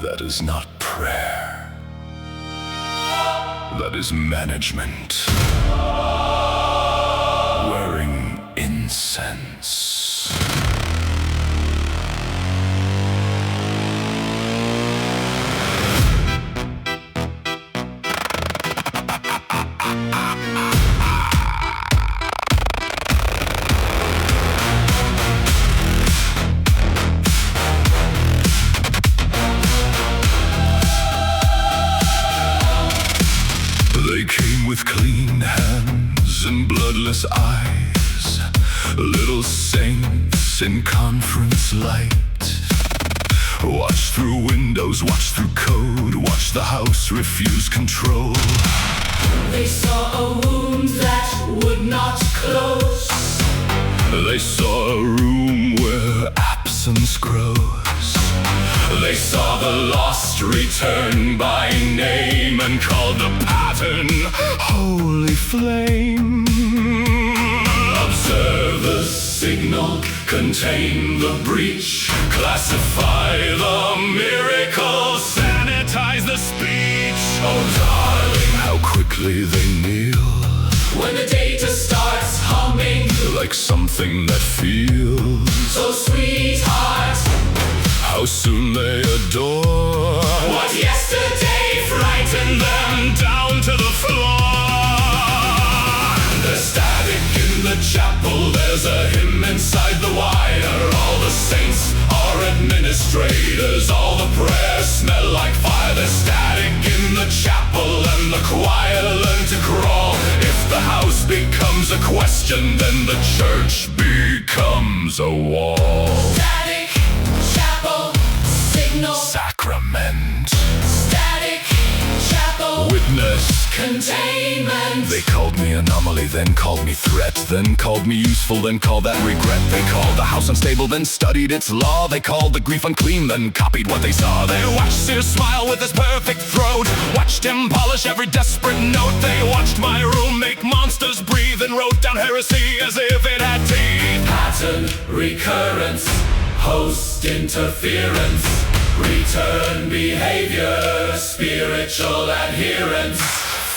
That is not prayer. That is management. Wearing incense. They came with clean hands and bloodless eyes, little saints in conference light. Watch through windows, watch through code, watch the house refuse control. They saw a wound that would not close. They saw a room where absence grows. They saw the lost return by name and called the pattern Holy Flame. Observe the signal, contain the breach, classify the miracle, sanitize the speech. Oh darling, how quickly they kneel when the data starts humming like something that feels. So sweetheart, how soon they adore what yesterday frightened them down to the floor. There's static in the chapel, there's a hymn inside the wire. All the saints are administrators, all the prayers smell like fire. There's static in the chapel and the choir learn to crawl. If the house becomes a question, then the church becomes a wall. Static, chapel, signal, sacrament, static, chapel, witness, containment. They called me anomaly, then called me threat, then called me useful, then called that regret. They called the house unstable, then studied its law. They called the grief unclean, then copied what they saw. They watched Sears smile with his perfect throat, watched him polish every desperate note. They watched my room make monsters breathe and wrote down heresy as if it had teeth. Pattern recurrence, host interference, return behavior, spiritual adherence.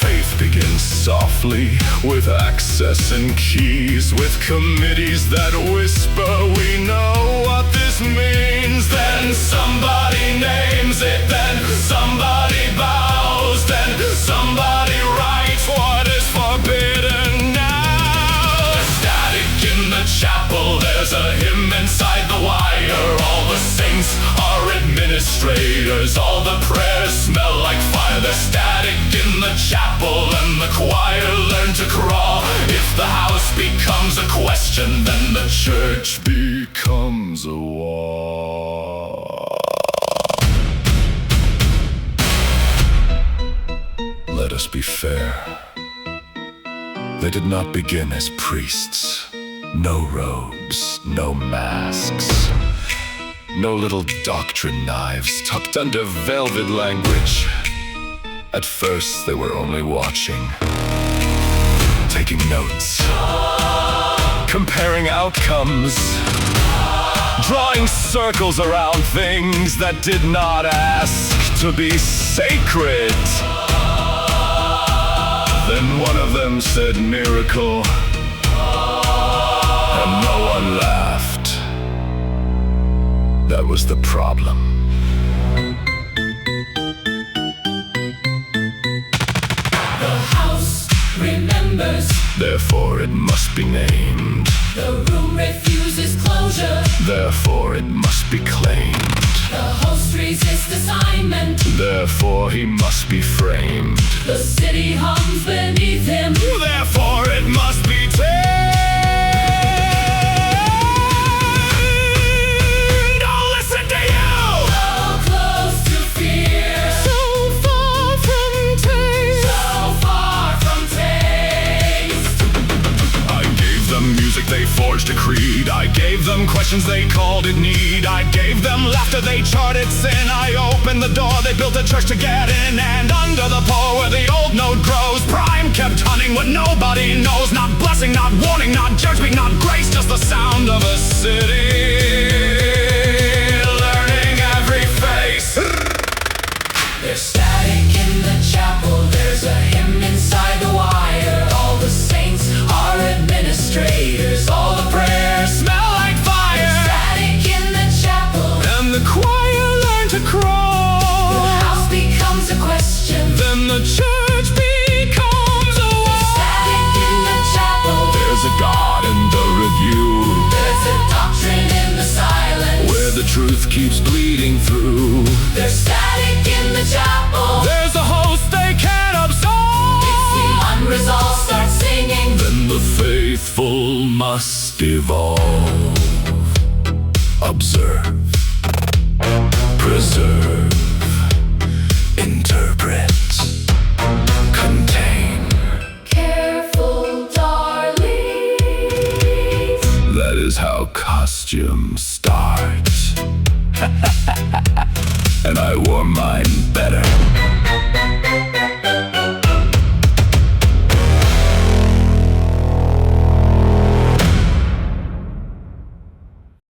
Faith begins softly, with access and keys, with committees that whisper, we know what this means. Then somebody names it, then somebody bows, then somebody writes what is forbidden now. There's static in the chapel, there's a hymn inside the wire. All the saints are administrators, all the prayers smell like fire. There's static in the chapel and the choir learn to crawl. If the house becomes a question, then the church becomes a wall. Let us be fair. They did not begin as priests. No robes, no masks, no little doctrine knives tucked under velvet language. At first they were only watching, taking notes, comparing outcomes, drawing circles around things that did not ask to be sacred. Then one of them said miracle, and no one laughed. That was the problem. The house remembers, therefore it must be named. The room refuses closure, therefore it must be claimed. The host resists assignment, therefore he must be framed. The city hums beneath him, therefore it must be tamed. Don't listen to you! So close to fear, So far from taste. so far from taste. I gave them music, they forged a creed. I gave them questions, they called it need. I gave them laughter, they charted sin. I opened the door, they built a church to get in. And under the pole where the old node grows, Prime kept hunting what nobody knows. Not blessing, not warning, not judgment, not grace, just the sound of a city. truth keeps bleeding through. There's static in the chapel. There's a host they can't absolve. It's the unresolved start singing. Then the faithful must evolve. Observe, preserve, interpret, contain. Careful, darlings. That is how costumes start. And I wore mine